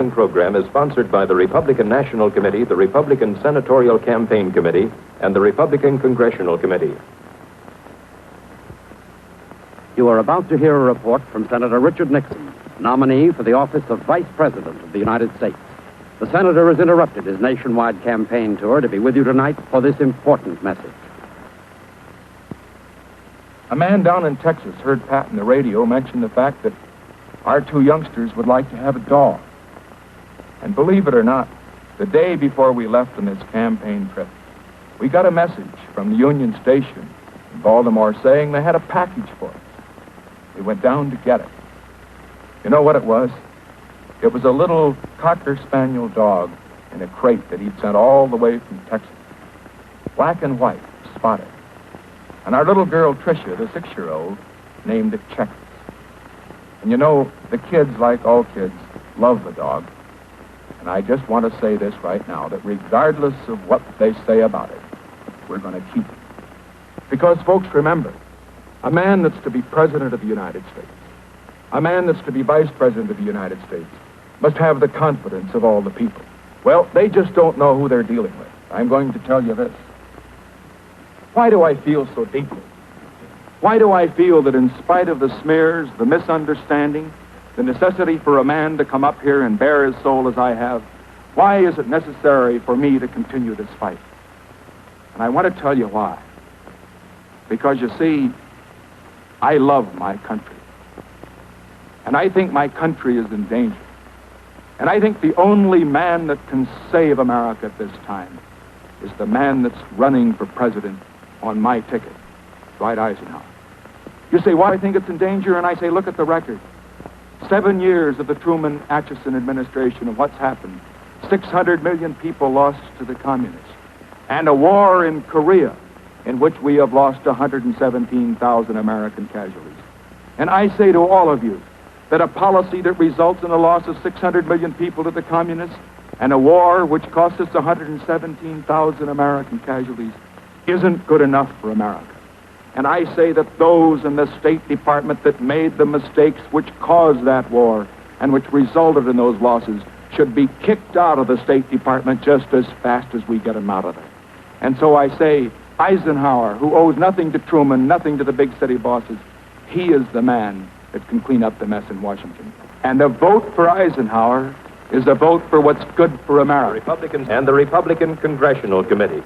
following program is sponsored by the Republican National Committee, the Republican Senatorial Campaign Committee, and the Republican Congressional Committee. You are about to hear a report from Senator Richard Nixon, nominee for the office of Vice President of the United States. The senator has interrupted his nationwide campaign tour to be with you tonight for this important message. A man down in Texas heard Pat on the radio mention the fact that our two youngsters would like to have a dog. And believe it or not, the day before we left on this campaign trip, we got a message from the Union Station in Baltimore saying they had a package for us. We went down to get it. You know what it was? It was a little Cocker Spaniel dog in a crate that he'd sent all the way from Texas. Black and white, spotted. And our little girl, Tricia, the 6-year-old, named it Checkers. And you know, the kids, like all kids, love the dog. And I just want to say this right now, that regardless of what they say about it, we're going to keep it. Because, folks, remember, a man that's to be President of the United States, a man that's to be Vice President of the United States, must have the confidence of all the people. Well, they just don't know who they're dealing with. I'm going to tell you this. Why do I feel so deeply? Why do I feel that in spite of the smears, the misunderstanding, the necessity for a man to come up here and bare his soul as I have, why is it necessary for me to continue this fight? And I want to tell you why. Because, you see, I love my country. And I think my country is in danger. And I think the only man that can save America at this time is the man that's running for president on my ticket, Dwight Eisenhower. You say, why do I think it's in danger? And I say, look at the record. 7 years of the Truman-Atchison administration and what's happened. 600 million people lost to the communists. And a war in Korea in which we have lost 117,000 American casualties. And I say to all of you that a policy that results in the loss of 600 million people to the communists and a war which cost us 117,000 American casualties isn't good enough for America. And I say that those in the State Department that made the mistakes which caused that war and which resulted in those losses should be kicked out of the State Department just as fast as we get them out of there. And so I say, Eisenhower, who owes nothing to Truman, nothing to the big city bosses, he is the man that can clean up the mess in Washington. And a vote for Eisenhower is a vote for what's good for America. Republicans and the Republican Congressional Committee.